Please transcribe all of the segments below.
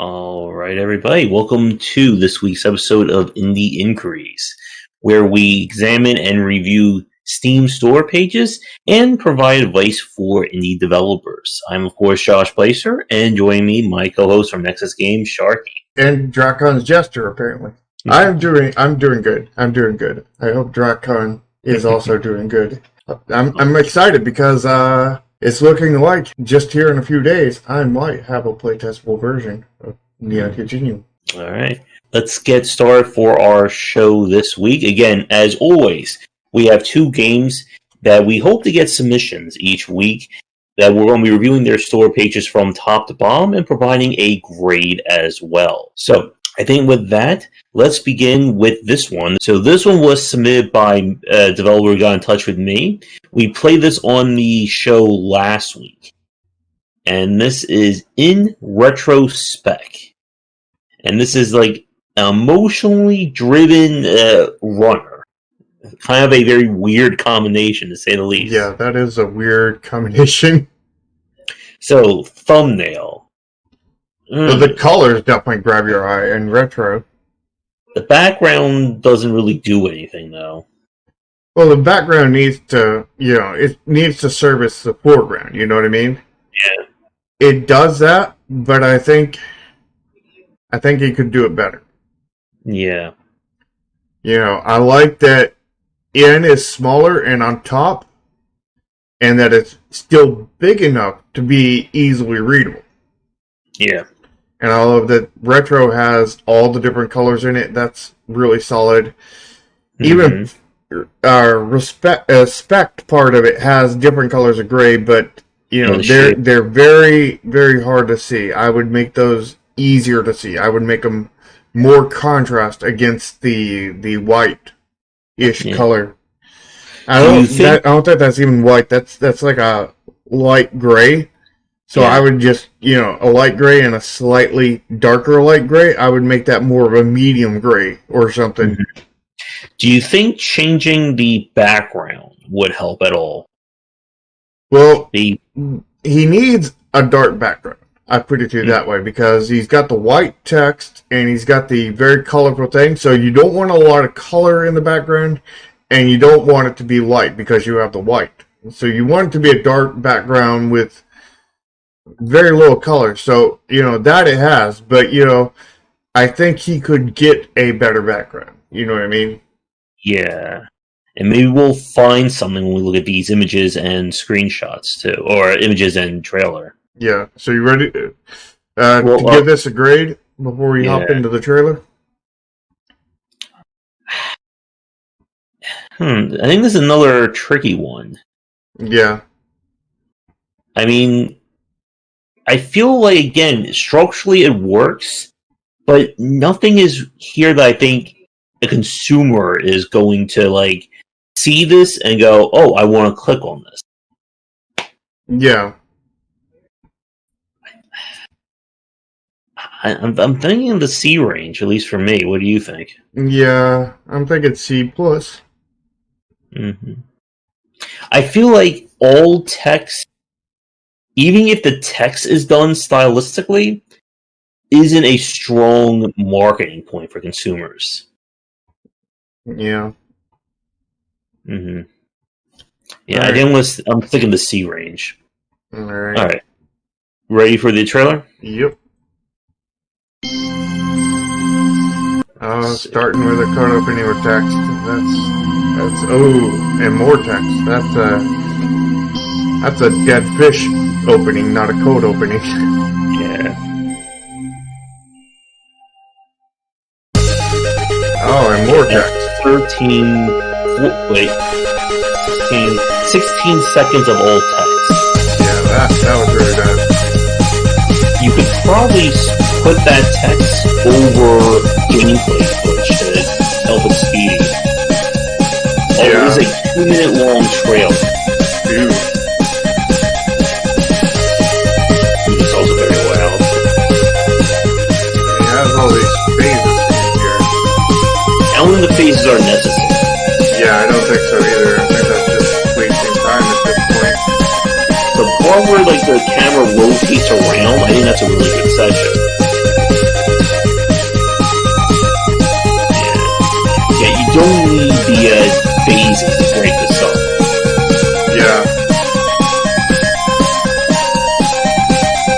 All right, everybody. Welcome to this week's episode of Indie Inquiries, where we examine and review Steam store pages and provide advice for indie developers. I'm, of course, Josh Placer, and joining me, my co-host from Nexus Games, Sharky. And Dracon's Jester, apparently. I'm doing good. I hope Dracon is also doing good. I'm excited because it's looking like just here in a few days I might have a playtestable version of Neon Continuum. All right, let's get started for our show this week. Again, as always, we have two games that we hope to get submissions each week that we're going to be reviewing their store pages from top to bottom and providing a grade as well. So I think with that, let's begin with this one. So this one was submitted by a developer who got in touch with me. We played this on the show last week. And this is in Retrospect. And this is like an emotionally driven runner. Kind of a very weird combination, to say the least. Yeah, that is a weird combination. So, thumbnail. So the colors definitely grab your eye in Retro. The background doesn't really do anything, though. Well, the background needs to, it needs to service the foreground, you know what I mean? Yeah. It does that, but I think it could do it better. Yeah. I like that N is smaller and on top, and that it's still big enough to be easily readable. Yeah. And I love that Retro has all the different colors in it. That's really solid. Even Respect part of it has different colors of gray, but they're very, very hard to see. I would make those easier to see. I would make them more contrast against the white-ish color. I don't think that's even white. That's like a light gray. So I would just, a light gray and a slightly darker light gray, I would make that more of a medium gray or something. Do you think changing the background would help at all? Well, he needs a dark background. I put it to you that way, because he's got the white text and he's got the very colorful thing. So you don't want a lot of color in the background, and you don't want it to be light because you have the white. So you want it to be a dark background with very little color. So, that it has, but, I think he could get a better background. You know what I mean? Yeah. And maybe we'll find something when we look at these images and screenshots, too. Or images and trailer. Yeah. So you ready to give this a grade before we hop into the trailer? I think this is another tricky one. Yeah. I mean, I feel like, again, structurally it works, but nothing is here that I think a consumer is going to, see this and go, oh, I want to click on this. Yeah. I'm thinking the C range, at least for me. What do you think? Yeah, I'm thinking C+. I feel like all text, even if the text is done stylistically, isn't a strong marketing point for consumers. Yeah. Yeah, right. I'm thinking the C range. Alright. Ready for the trailer? Yep. Starting with a code opening with text. That's and more text. That's a dead fish opening, not a code opening. Yeah. Oh, and more text. 16 seconds of old text. Yeah, that was really bad. You could probably put that text over gameplay footage to help it speed. It is a 2-minute long trailer. Dude. It's also very loud. It has all these phases in here. I don't think the phases are necessary. Yeah, I don't think so either. I think that's just wasting time at this point. The part where the camera rotates around, I think that's a really good section. don't need the phasing to break this up. Yeah.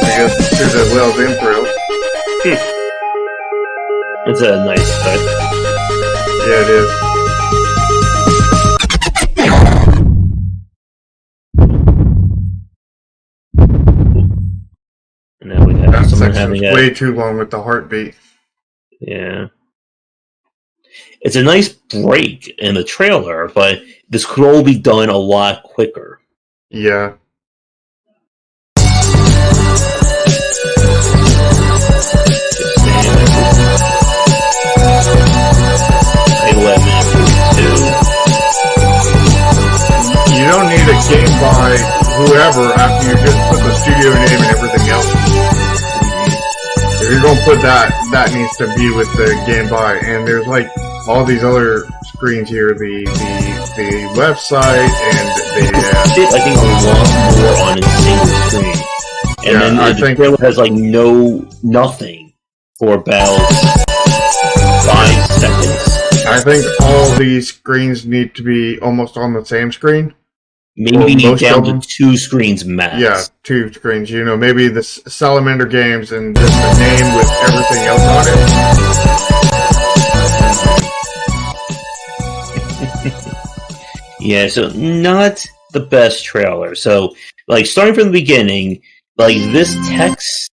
I guess there's a Wells intro. It's a nice cut. Yeah, it is. And now we have that someone section's having way too long with the heartbeat. Yeah. It's a nice break in the trailer, but this could all be done a lot quicker. Yeah. You don't need a game by whoever after you just put the studio name and everything else. If you're going to put that, that needs to be with the game by. And there's like all these other screens here, the website and the... I think a lot more on a single screen. And yeah, then the trailer has like nothing for about 5 seconds. I think all these screens need to be almost on the same screen. Maybe down to 2 screens max. Yeah, 2 screens. You know, maybe the Salamander games and just the name with everything else on it. Yeah, so not the best trailer. So, like, starting from the beginning, like, this text,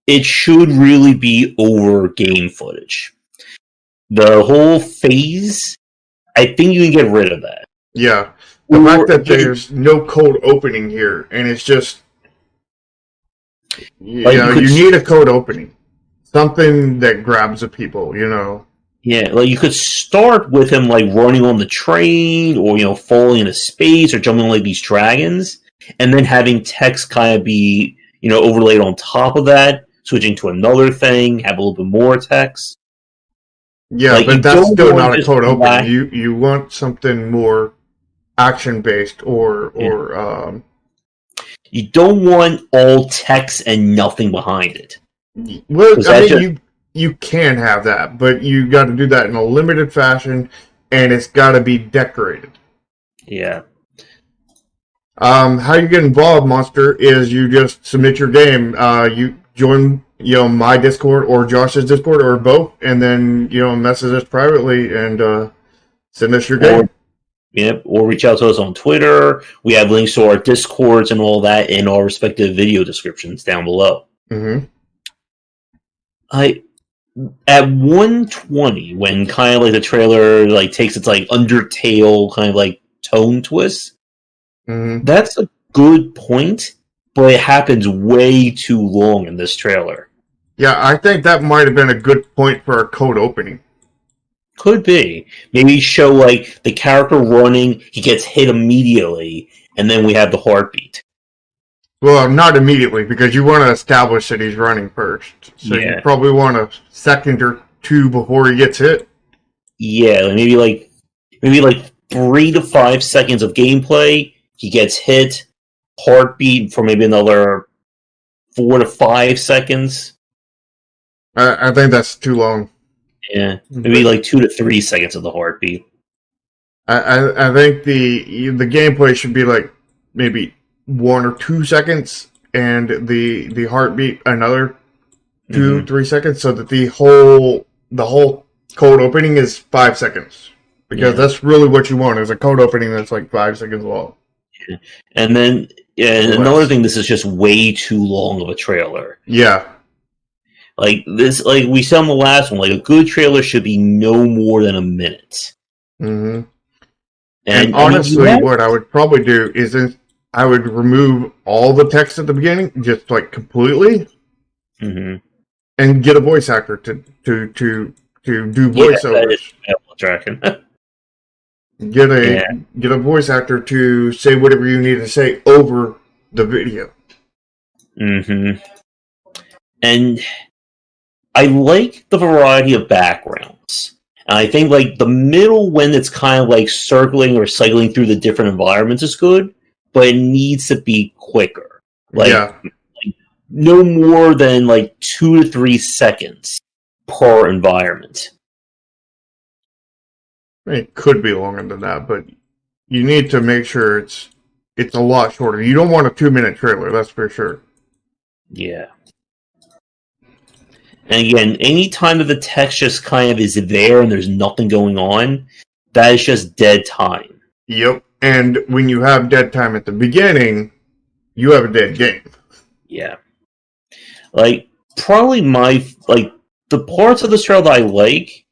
it should really be over game footage. The whole phase, I think you can get rid of that. Yeah. The fact that there's no code opening here, and it's just... You need a code opening. Something that grabs the people, you know. Yeah, like, you could start with him, like, running on the train, or, you know, falling into space, or jumping on, like, these dragons, and then having text kind of be, you know, overlaid on top of that, switching to another thing, have a little bit more text. Yeah, like, but that's still not a code opening. You want something more action-based or you don't want all text and nothing behind it. Well, I mean, you can have that, but you got to do that in a limited fashion, and it's got to be decorated. Yeah. How you get involved, Monster, is you just submit your game. You join, you know, my Discord or Josh's Discord or both, and then, you know, message us privately and send us your game. Yep, or reach out to us on Twitter. We have links to our Discords and all that in our respective video descriptions down below. Mm-hmm. At 1:20, when kind of like the trailer like takes its like Undertale kind of like tone twist, that's a good point, but it happens way too long in this trailer. Yeah, I think that might have been a good point for a code opening. Could be. Maybe show, like, the character running, he gets hit immediately, and then we have the heartbeat. Well, not immediately, because you want to establish that he's running first. So you probably want a second or 2 before he gets hit. Yeah, maybe like 3 to 5 seconds of gameplay, he gets hit, heartbeat for maybe another 4 to 5 seconds. I think that's too long. Yeah, maybe like 2 to 3 seconds of the heartbeat. I think the gameplay should be like maybe 1 or 2 seconds, and the heartbeat another 2-3 seconds, so that the whole code opening is 5 seconds, because that's really what you want is a code opening that's like 5 seconds long. Yeah. And then another thing, this is just way too long of a trailer. Yeah. Like this, like we said on the last one, like a good trailer should be no more than a minute. Mm-hmm. And honestly, what I would probably do is I would remove all the text at the beginning, just like completely, and get a voice actor to do voiceovers. Get a voice actor to say whatever you need to say over the video. And I like the variety of backgrounds. And I think like the middle, when it's kind of like circling or cycling through the different environments, is good, but it needs to be quicker. Like no more than like 2 to 3 seconds per environment. It could be longer than that, but you need to make sure it's a lot shorter. You don't want a 2-minute trailer, that's for sure. Yeah. And again, any time that the text just kind of is there and there's nothing going on, that is just dead time. Yep. And when you have dead time at the beginning, you have a dead game. Yeah. Like, probably the parts of this trailer that I like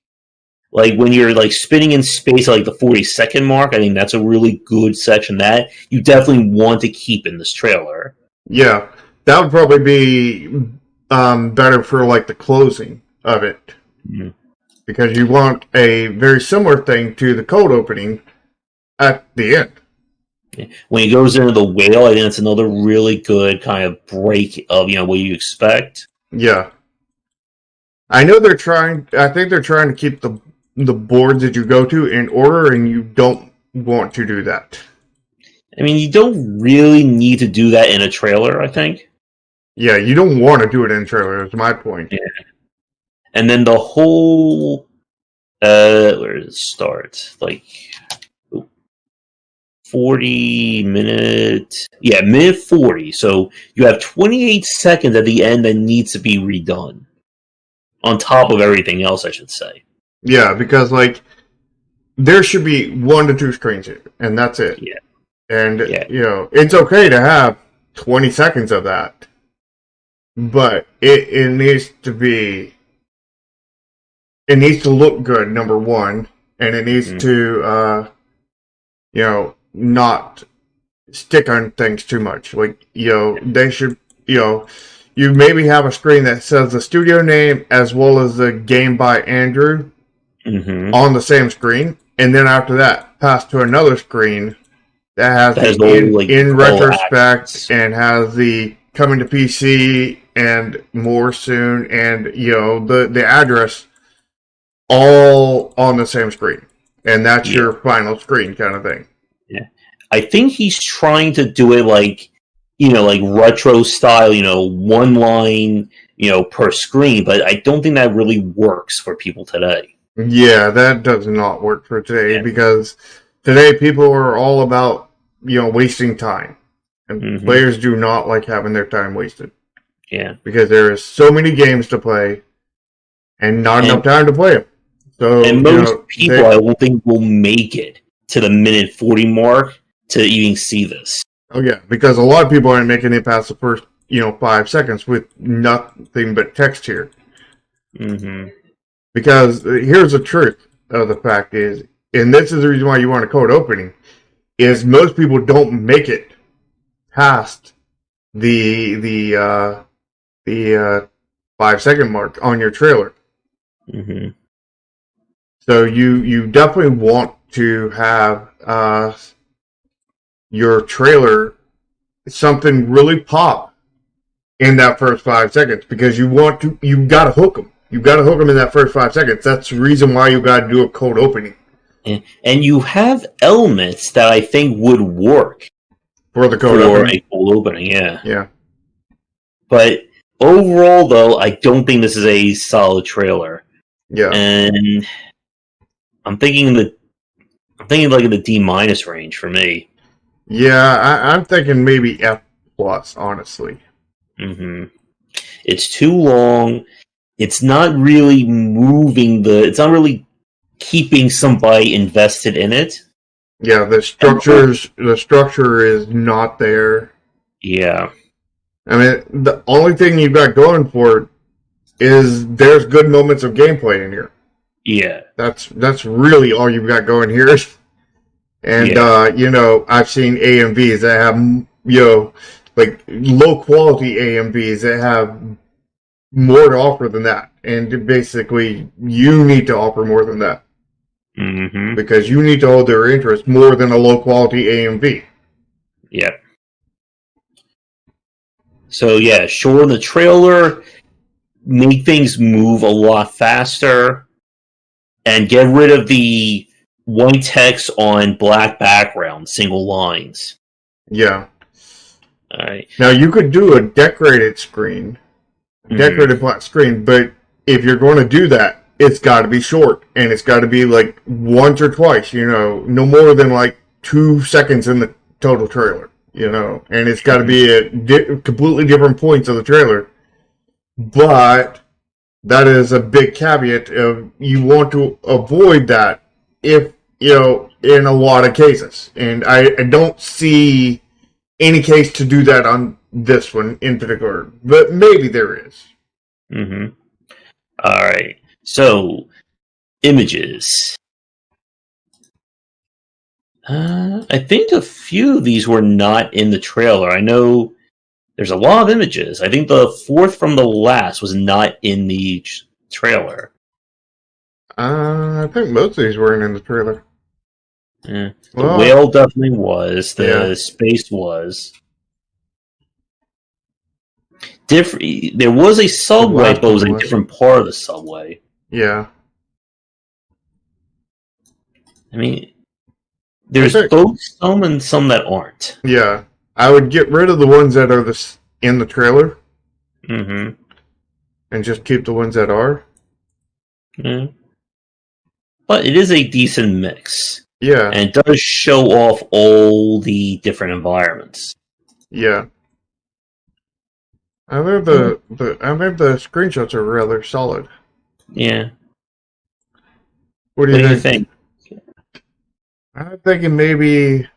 when you're like spinning in space at like the 40-second mark, I think that's a really good section that you definitely want to keep in this trailer. Yeah. That would probably be better for like the closing of it. Mm-hmm. Because you want a very similar thing to the cold opening at the end. Yeah. When he goes into the whale, I think it's another really good kind of break of what you expect. Yeah. I think they're trying to keep the boards that you go to in order, and you don't want to do that. I mean, you don't really need to do that in a trailer, I think. Yeah, you don't want to do it in a trailer, that's my point. Yeah. And then the whole where does it start? Like 40-minute, minute 40. So you have 28 seconds at the end that needs to be redone. On top of everything else, I should say. Yeah, because like there should be 1 to 2 screens here, and that's it. Yeah. And it's okay to have 20 seconds of that. But it needs to be look good, number one, and it needs to not stick on things too much. Like, they should, you maybe have a screen that says the studio name as well as the game by Andrew on the same screen, and then after that, pass to another screen that has in retrospect and has the coming to PC and more soon, and the address all on the same screen, and that's your final screen kind of thing. Yeah, I think he's trying to do it like retro style, one line, per screen, but I don't think that really works for people today. Yeah, that does not work for today because today people are all about wasting time, and players do not like having their time wasted. Yeah, because there is so many games to play, and not enough time to play them. So, and most people, I don't think, will make it to the minute 40 mark to even see this. Oh yeah, because a lot of people aren't making it past the first 5 seconds with nothing but text here. Because here's the truth of the fact is, and this is the reason why you want a code opening, is most people don't make it past the 5-second mark on your trailer. So you definitely want to have your trailer something really pop in that first 5 seconds, because you've got to hook them. You've got to hook them in that first 5 seconds. That's the reason why you got to do a cold opening. And you have elements that I think would work for the cold opening. A cold opening, yeah. Yeah. But overall, though, I don't think this is a solid trailer. Yeah. And I'm thinking like in the D- range for me. Yeah, I'm thinking maybe F+, honestly. It's too long. It's not really it's not really keeping somebody invested in it. Yeah, the structure is not there. Yeah. I mean, the only thing you've got going for it is there's good moments of gameplay in here. Yeah. That's really all you've got going here. And, I've seen AMVs that have, like, low-quality AMVs that have more to offer than that. And basically, you need to offer more than that. Because you need to hold their interest more than a low-quality AMV. Yep. So, yeah, shorten the trailer, make things move a lot faster, and get rid of the white text on black background, single lines. Yeah. Alright. Now, you could do a decorated screen, decorated black screen, but if you're going to do that, it's got to be short, and it's got to be like once or twice, no more than like 2 seconds in the total trailer, and it's got to be at completely different points of the trailer. But that is a big caveat of you want to avoid that if, in a lot of cases. And I don't see any case to do that on this one in particular, but maybe there is. Mm-hmm. All right. So, images. I think a few of these were not in the trailer. I know there's a lot of images. I think the fourth from the last was not in the trailer. I think most of these weren't in the trailer. Yeah. The whale definitely was. The space was. Different. There was a subway, but it was a different part of the subway. Yeah. I mean, there's both some and some that aren't. Yeah. I would get rid of the ones that are in the trailer. Mm-hmm. And just keep the ones that are. Yeah. But it is a decent mix. Yeah. And it does show off all the different environments. Yeah. I think the screenshots are rather solid. Yeah. What do you think? I'm thinking maybe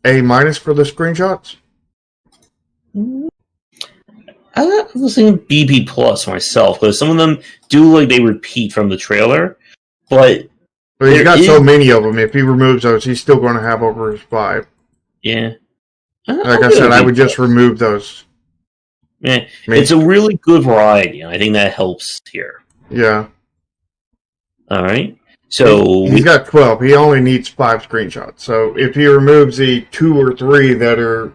A- for the screenshots. I was thinking BB plus myself, because some of them do like they repeat from the trailer, but he's got so many of them. If he removes those, he's still going to have over his 5. Yeah. Like I said, I would just remove those. Yeah, it's a really good variety, and I think that helps here. Yeah. All right. So he's got 12. He only needs 5 screenshots. So if he removes the 2 or 3 that are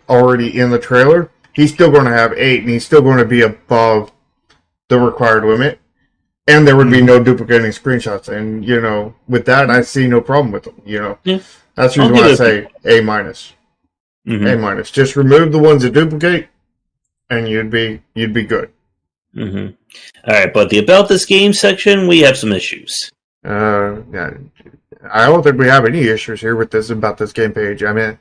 already in the trailer, he's still going to have 8, and he's still going to be above the required limit. And there would be no duplicating screenshots. And, with that, I see no problem with them, Yeah. That's usually why I say A-. Mm-hmm. A-. Just remove the ones that duplicate, and you'd be good. Mm-hmm. All right, but the About This Game section, we have some issues. Yeah, I don't think we have any issues here with this About This Game page. I mean,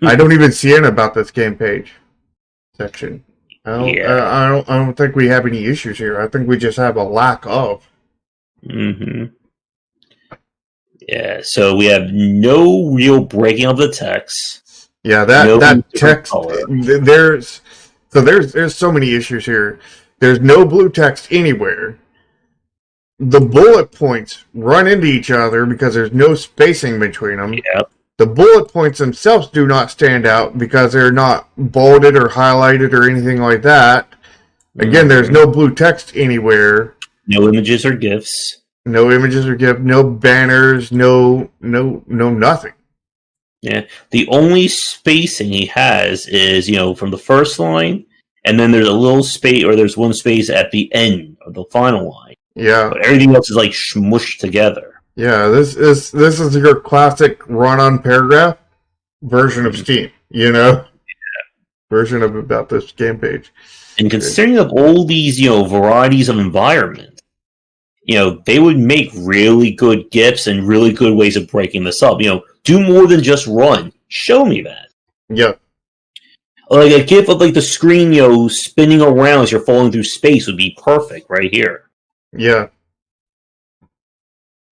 I don't even see an About This Game page section. I don't think we have any issues here. I think we just have a lack of. Mm-hmm. Yeah, so we have no real breaking of the text. Yeah, that text there's so many issues here. There's no blue text anywhere. The bullet points run into each other because there's no spacing between them. Yep. The bullet points themselves do not stand out because they're not bolded or highlighted or anything like that. Again, there's no blue text anywhere. No images or GIFs. No images or GIF. No banners. No nothing. Yeah, the only spacing he has is, from the first line, and then there's a little space, or there's one space at the end of the final line. Yeah. But everything else is like smushed together. Yeah, this is your classic run-on paragraph version of Steam, Yeah. Version of About This Game page. And considering of all these, varieties of environments, they would make really good GIFs and really good ways of breaking this up. Do more than just run. Show me that. Yeah. Like a GIF of like the screen, spinning around as you're falling through space would be perfect right here. Yeah.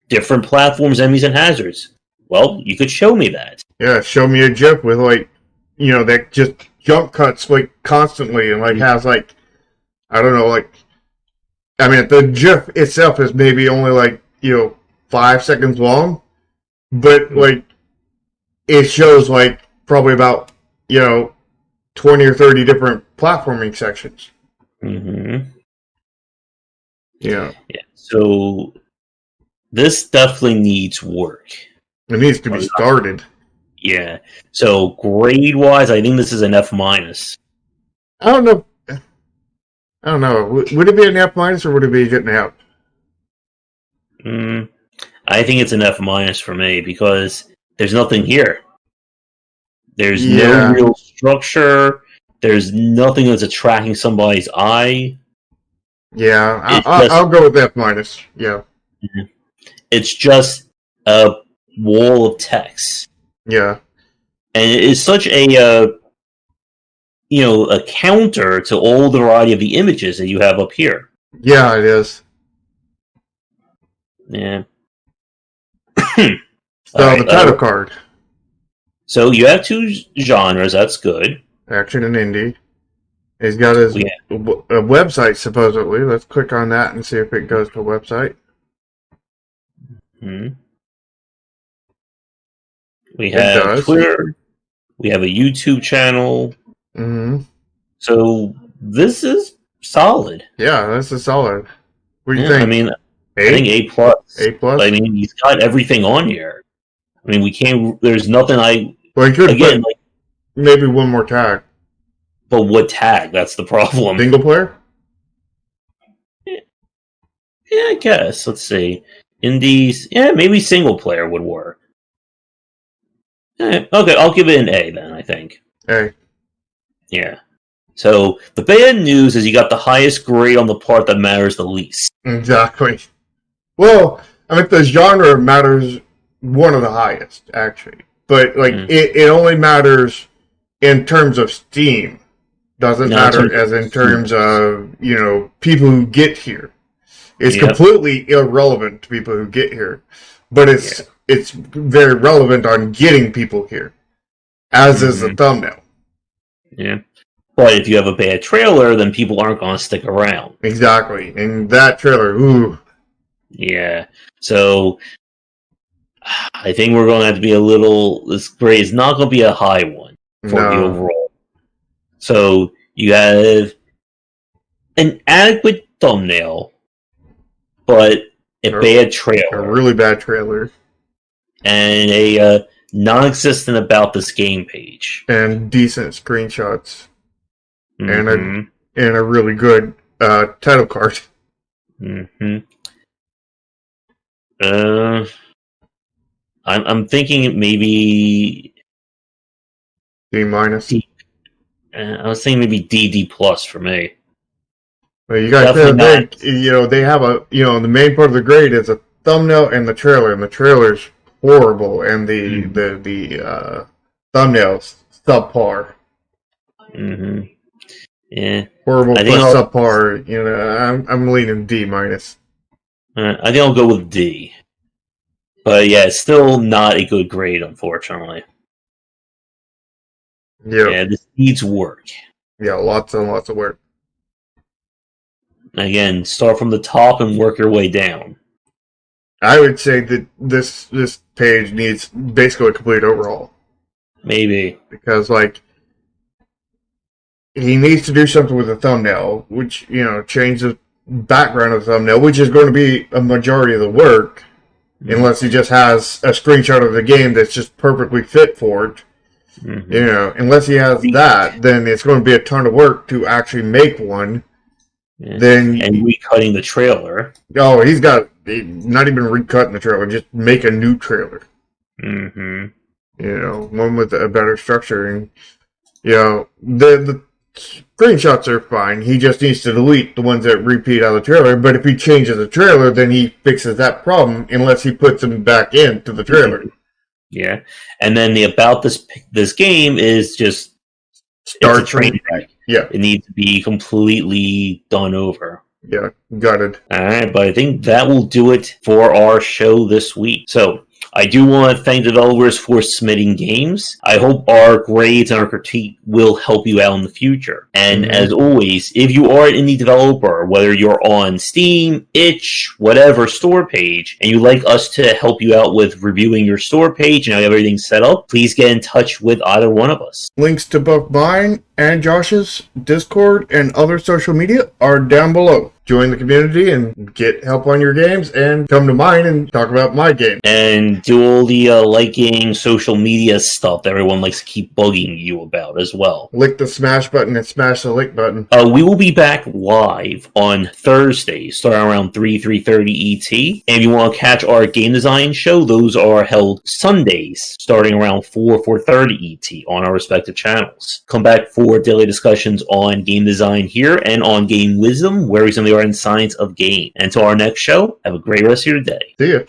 Different platforms, enemies, and hazards. Well, you could show me that. Yeah, show me a GIF with that just jump cuts constantly and has I don't know, I mean the GIF itself is maybe only 5 seconds long, but it shows probably about 20 or 30 different platforming sections. Mm-hmm. Yeah. So this definitely needs work. It needs to be started. Yeah. So grade wise, I think this is an F-. I don't know. Would it be an F- or would it be an F? I think it's an F- for me because there's nothing here. There's no real structure. There's nothing that's attracting somebody's eye. Yeah, I'll go with F minus. Yeah. It's just a wall of text. Yeah. And it is such a a counter to all the variety of the images that you have up here. Yeah, it is. Yeah. So the title card. So you have two genres. That's good. Action and indie. He's got his website, supposedly. Let's click on that and see if it goes to a website. We have Twitter. We have a YouTube channel. So this is solid. Yeah, this is solid. What do you think? I mean, I think A+. A+? I mean, he's got everything on here. I mean, we can't. There's nothing Well, he could put maybe one more tag. But what tag? That's the problem. Single player? Yeah, I guess. Let's see. Indies. Yeah, maybe single player would work. Okay, I'll give it an A then, I think. A. Yeah. So, the bad news is you got the highest grade on the part that matters the least. Exactly. Well, I mean, the genre matters one of the highest, actually. But, it only matters in terms of Steam. Doesn't matter as in terms of, people who get here. It's completely irrelevant to people who get here. But it's very relevant on getting people here. As is the thumbnail. Yeah. But if you have a bad trailer, then people aren't going to stick around. Exactly. And that trailer, ooh. Yeah. So, I think we're going to have to be a little... This grade is not going to be a high one for the overall. So, you have an adequate thumbnail, but a bad trailer. A really bad trailer. And a non-existent about this game page. And decent screenshots. And a really good title card. I'm thinking maybe D minus. I was thinking maybe D plus for me. Well, you guys think, they have the main part of the grade is a thumbnail and the trailer's horrible, and the thumbnail's subpar. Yeah. Horrible plus subpar. I'm leaning D minus. I think I'll go with D. But yeah, it's still not a good grade, unfortunately. Yeah, this needs work. Yeah, lots and lots of work. Again, start from the top and work your way down. I would say that this page needs basically a complete overhaul. Maybe. Because, he needs to do something with the thumbnail, which, change the background of the thumbnail, which is going to be a majority of the work, unless he just has a screenshot of the game that's just perfectly fit for it. Unless he has that, then it's going to be a ton of work to actually make one. Then recutting the trailer. Oh, he's not even recutting the trailer, just make a new trailer. One with a better structure, and the screenshots are fine. He just needs to delete the ones that repeat out of the trailer. But if he changes the trailer, then he fixes that problem, unless he puts them back into the trailer. Yeah, and then the about this game is just it's a train wreck. Yeah, it needs to be completely done over. Yeah, gutted. All right, but I think that will do it for our show this week. So I do want to thank the developers for submitting games. I hope our grades and our critique will help you out in the future. And as always, if you are an indie developer, whether you're on Steam, itch, whatever store page, and you'd like us to help you out with reviewing your store page and how you have everything set up, please get in touch with either one of us. Links to both mine and Josh's Discord and other social media are down below. join the community and get help on your games, and come to mine and talk about my game. And do all the liking social media stuff that everyone likes to keep bugging you about as well. Lick the smash button and smash the like button. We will be back live on Thursday, starting around 3:30 ET. And if you want to catch our game design show, those are held Sundays, starting around 4:30 ET on our respective channels. Come back for daily discussions on game design here and on game wisdom, where we simply are in science of game. And until our next show, have a great rest of your day. See ya.